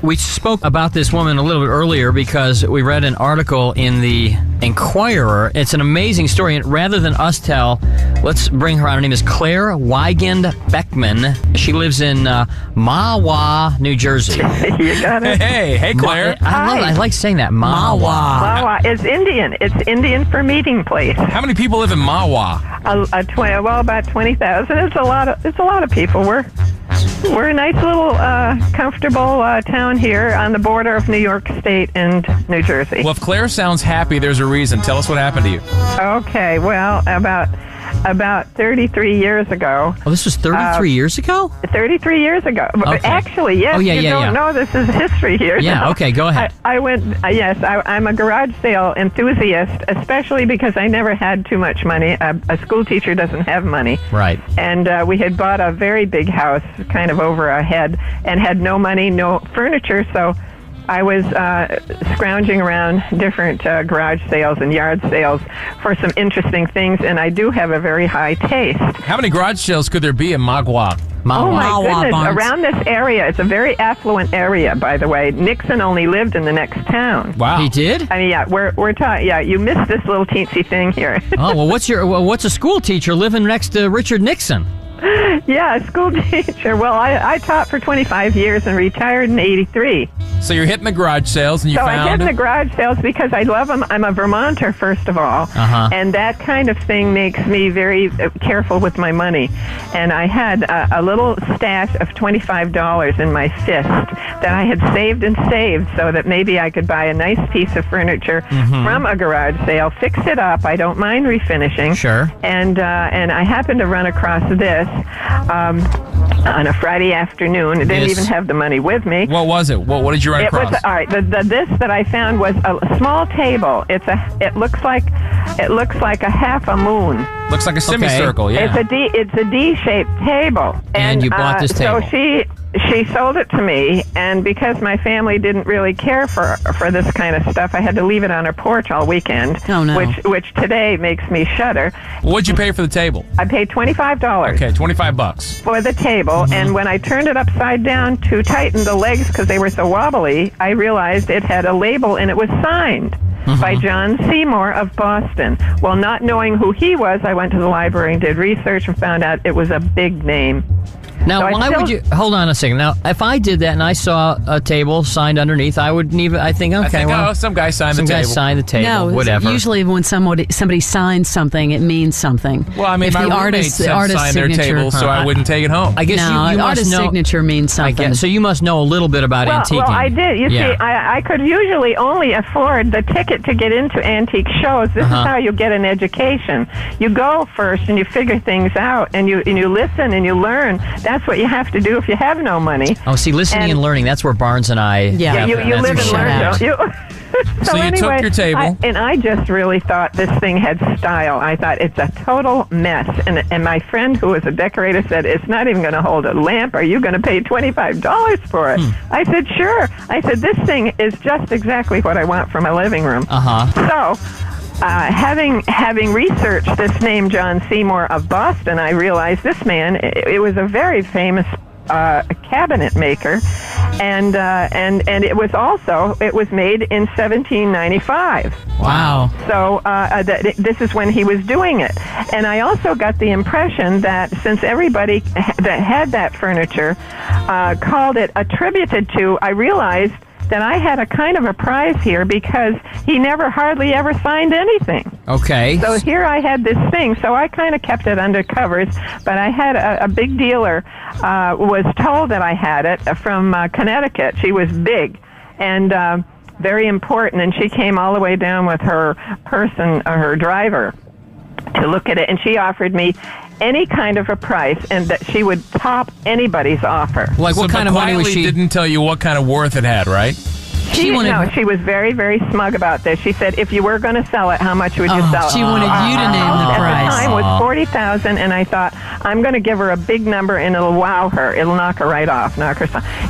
We spoke about this woman a little bit earlier because we read an article in the Inquirer. It's an amazing story, and rather than us tell, let's bring her on. Her name is Claire Wigand Beckman. She lives in Mahwah, New Jersey. You got it. Hey, Claire. I like saying that. Mahwah. Mahwah. It's Indian. It's Indian for meeting place. How many people live in Mahwah? About 20,000. It's a lot of people. We're a nice little comfortable town here on the border of New York State and New Jersey. Well, if Claire sounds happy, there's a reason. Tell us what happened to you. Okay, well, about 33 years ago. Oh, this was 33 years ago? 33 years ago. Okay. Actually, yes. Oh, yeah, you don't know this is history here. Yeah, No. okay, go ahead. I'm a garage sale enthusiast, especially because I never had too much money. A school teacher doesn't have money. Right. And we had bought a very big house, kind of over our head, and had no money, no furniture, so I was scrounging around different garage sales and yard sales for some interesting things, and I do have a very high taste. How many garage sales could there be in Mahwah? Oh, my goodness. Barnes. Around this area, it's a very affluent area, by the way. Nixon only lived in the next town. Wow. He did? I mean, we're talking, you missed this little teensy thing here. Oh, well, what's a school teacher living next to Richard Nixon? Yeah, a school teacher. Well, I taught for 25 years and retired in 83. So you're hitting the garage sales, and you found... I hit the garage sales because I love them. I'm a Vermonter, first of all, and that kind of thing makes me very careful with my money. And I had a little stash of $25 in my fist that I had saved so that maybe I could buy a nice piece of furniture from a garage sale, fix it up. I don't mind refinishing. Sure. And I happened to run across this on a Friday afternoon. I didn't even have the money with me. What was it? What did you run across? All right. This that I found was a small table. It looks like a half a moon. Looks like a semicircle. Yeah. It's a D-shaped table. And you bought this table. So she sold it to me, and because my family didn't really care for this kind of stuff, I had to leave it on her porch all weekend. Oh, no. Which today makes me shudder. What'd you pay for the table? I paid $25. Okay, $25 for the table, and when I turned it upside down to tighten the legs because they were so wobbly, I realized it had a label and it was signed by John Seymour of Boston. Well, not knowing who he was, I went to the library and did research and found out it was a big name. Now, why would you... Hold on a second. Now, if I did that and I saw a table signed underneath, I wouldn't even... I think, some guy signed the table. Some guy signed the table, whatever. Usually when somebody signs something, it means something. Well, I mean, my roommates signed their table, so I wouldn't take it home. I guess you artist's signature means something. So you must know a little bit about antiquing. Well, I did. You see, I could usually only afford the ticket to get into antique shows. This is how you get an education. You go first and you figure things out, and you listen and you learn. That's what you have to do if you have no money. Oh, see, listening and learning, that's where Barnes and I... Yeah, you live and learn, don't you? So you took your table. I just really thought this thing had style. I thought it's a total mess. And my friend who was a decorator said, it's not even going to hold a lamp. Are you going to pay $25 for it? I said, sure. I said, this thing is just exactly what I want for my living room. So... having researched this name, John Seymour of Boston, I realized this man, it was a very famous cabinet maker, and it was made in 1795. Wow. So this is when he was doing it. And I also got the impression that since everybody that had that furniture called it attributed to, I realized that I had a kind of a prize here because he never hardly ever signed anything. Okay. So here I had this thing, so I kind of kept it under covers, but I had a big dealer was told that I had it from Connecticut. She was big and very important, and she came all the way down with her her driver to look at it, and she offered me any kind of a price, and that she would top anybody's offer. Like, what kind of money was she? Didn't tell you what kind of worth it had, right? She was very, very smug about this. She said, if you were going to sell it, how much would you sell it? She wanted you to name the price. At the time was $40,000, and I thought, I'm going to give her a big number, and it'll wow her. It'll knock her right off.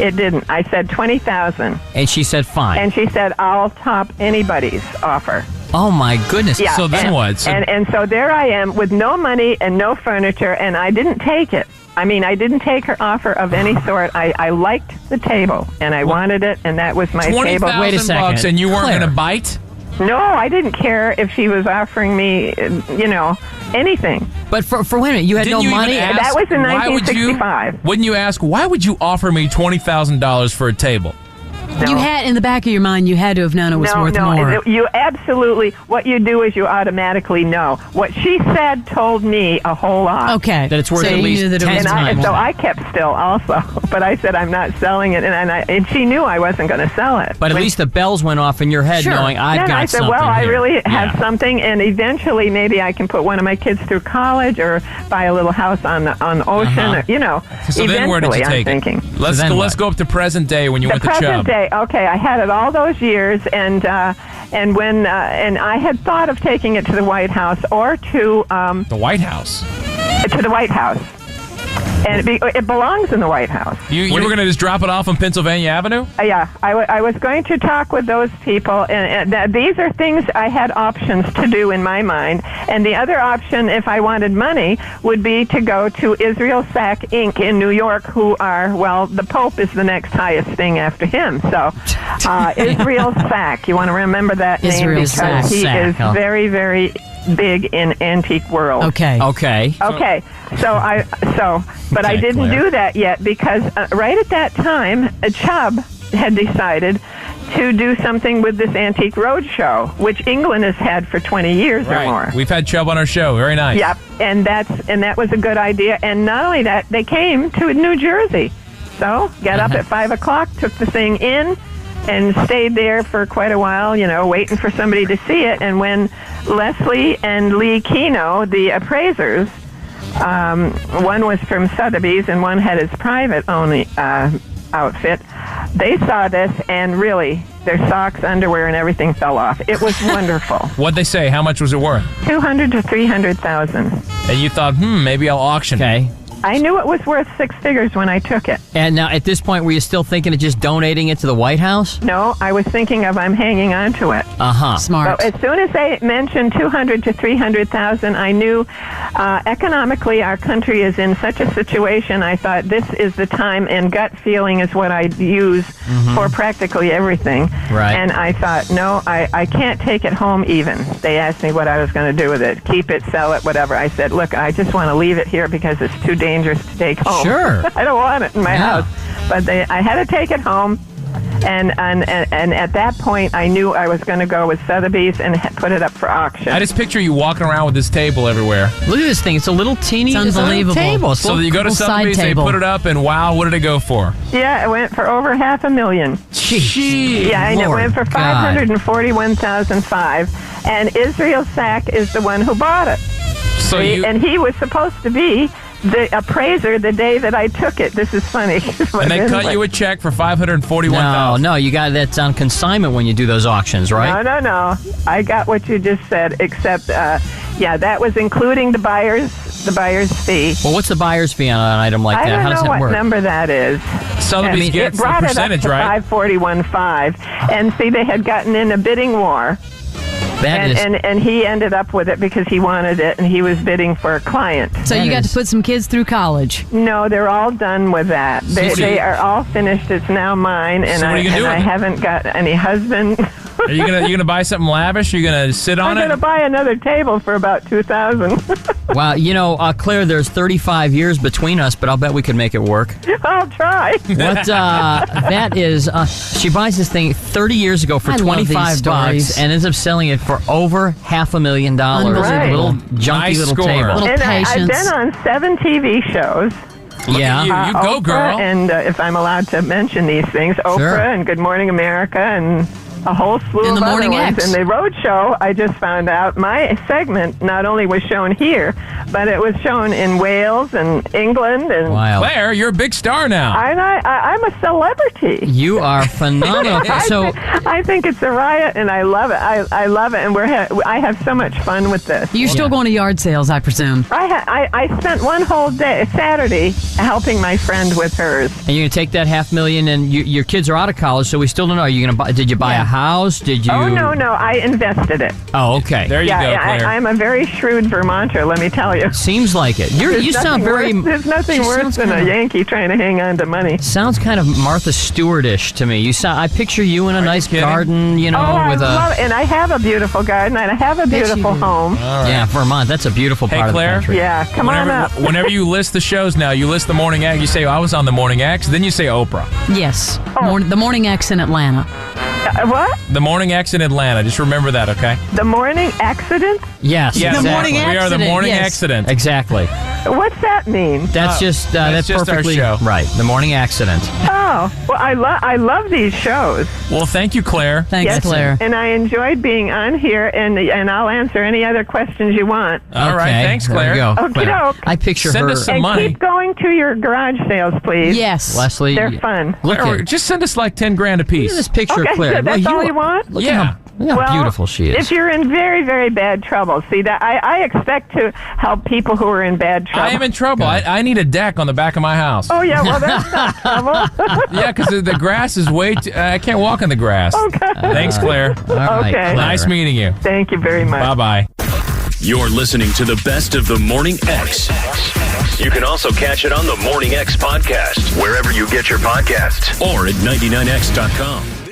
It didn't. I said $20,000. And she said, fine. And she said, I'll top anybody's offer. Oh, my goodness. Yeah. So then what? And so there I am with no money and no furniture, and I didn't take it. I mean, I didn't take her offer of any sort. I liked the table, and I wanted it, and that was my table. Wait a second. $20,000 and you weren't going to bite? No, I didn't care if she was offering me, anything. But for wait a minute, you had no money? That was in 1965. Wouldn't you ask, why would you offer me $20,000 for a table? No. You had, in the back of your mind, you had to have known it was worth more. You absolutely, what you do is you automatically know. What she said told me a whole lot. Okay. That it's worth at least 10 times. So I kept still also, but I said I'm not selling it, and she knew I wasn't going to sell it. But at least the bells went off in your head knowing I've got something. I said, well, I here. really have something, and eventually maybe I can put one of my kids through college or buy a little house on the ocean, So then where did you take it? Let's go up to present day when you went to Chubb. Present day. Okay, I had it all those years, and when I had thought of taking it to the White House or to the White House. To the White House, and it belongs in the White House. You were going to just drop it off on Pennsylvania Avenue? Yeah, I was going to talk with those people, and these are things I had options to do in my mind. And the other option, if I wanted money, would be to go to Israel Sack Inc. in New York, who are, well, the Pope is the next highest thing after him. So, Israel Sack, you want to remember that name Israel because Sack. he is very, very big in antique world. Okay. But I didn't do that yet because right at that time, Chubb had decided to do something with this Antique Roadshow, which England has had for 20 years or more. We've had Chubb on our show. Very nice. Yep, and that was a good idea. And not only that, they came to New Jersey. So, got up at 5 o'clock, took the thing in, and stayed there for quite a while, waiting for somebody to see it. And when Leslie and Lee Keno, the appraisers, one was from Sotheby's and one had his private only outfit, they saw this and really their socks, underwear, and everything fell off. It was wonderful. What'd they say? How much was it worth? $200,000 to $300,000. And you thought, maybe I'll auction it. Okay. I knew it was worth six figures when I took it. And now, at this point, were you still thinking of just donating it to the White House? No, I was thinking of I'm hanging on to it. Smart. So as soon as they mentioned $200,000 to $300,000, I knew economically our country is in such a situation. I thought this is the time, and gut feeling is what I use for practically everything. Right. And I thought, no, I can't take it home even. They asked me what I was going to do with it. Keep it, sell it, whatever. I said, look, I just want to leave it here because it's too dangerous to take home. Sure. I don't want it in my house. But I had to take it home. And at that point, I knew I was going to go with Sotheby's and put it up for auction. I just picture you walking around with this table everywhere. Look at this thing. It's a little teeny it's unbelievable. table. So you go to Sotheby's, they put it up, and wow, what did it go for? Yeah, it went for over $500,000. Jeez. Yeah, and it Lord went for $541,500. And Israel Sack is the one who bought it. So and he was supposed to be the appraiser the day that I took it. This is funny. And they cut you a check for $541,000. No, you got that's on consignment when you do those auctions, right? No. I got what you just said, except that was including the buyer's fee. Well, what's the buyer's fee on an item like that? I don't How does know that what work? number that is. Sotheby's gets the percentage, it brought right? it up to $541,500. And see, they had gotten in a bidding war. And he ended up with it because he wanted it, and he was bidding for a client. So you got to put some kids through college. No, they're all done with that. They are all finished. It's now mine, and I haven't got any husband. Are you gonna buy something lavish? Are you gonna sit on I'm gonna buy another table for about $2,000. Wow, Claire, there's 35 years between us, but I'll bet we could make it work. I'll try. What that is, she buys this thing 30 years ago for $25 and ends up selling it for over $500,000. Right. A little junky Nice little score. table. Little patience. I've been on 7 TV shows. Look at you go, Oprah, girl. And if I'm allowed to mention these things, Oprah and Good Morning America and a whole slew In the of other Morning ones. X. In the road show, I just found out my segment not only was shown here, but it was shown in Wales and England. And Wow. Claire, you're a big star now. I'm a celebrity. You are phenomenal. I think it's a riot, and I love it. I love it, and I have so much fun with this. You're still going to yard sales, I presume. I spent one whole day, Saturday, helping my friend with hers. And you're going to take that $500,000, and your kids are out of college, so we still don't know. Are you going to buy? Did you buy a house? Did you? Oh, no, I invested it. Oh, okay. There you go, Claire. I'm a very shrewd Vermonter, let me tell you. you. Seems like it. You sound very... There's nothing worse than a Yankee trying to hang on to money. Sounds kind of Martha Stewart-ish to me. I picture you in a nice garden, with I love it. And I have a beautiful garden, and I have a beautiful home. Right. Yeah, Vermont, that's a beautiful part of the country. Yeah, come on up. Whenever you list the shows now, you list the Morning X, you say, I was on the Morning X, then you say Oprah. Yes. The Morning X in Atlanta. What? The Morning X in Atlanta. Just remember that, okay? The Morning Accident? Yes, exactly. The Morning Accident. We are the Morning Accident. Exactly. What's that mean? That's just perfectly our show. Right. The Morning Accident. Oh, well, I love these shows. Well, thank you, Claire. Thanks, Claire. And I enjoyed being on here, and I'll answer any other questions you want. All right, thanks, Claire. There we go. Okey-doke. I picture Send her. us some And money. keep going to your garage sales, please. Yes. Leslie. They're fun. Look Claire, at just send us like $10,000 a piece. this picture Okay, of Claire. so that's all you want? Look Yeah. at how beautiful she is. If you're in very, very bad trouble, see that I expect to help people who are in bad trouble. I am in trouble. I need a deck on the back of my house. Oh yeah, well that's not trouble. Yeah, because the grass is way too... I can't walk in the grass. Okay. Thanks, Claire. All right, Okay. Claire. Nice meeting you. Thank you very much. Bye-bye. You're listening to the best of the Morning X. You can also catch it on the Morning X podcast, wherever you get your podcasts, or at 99x.com.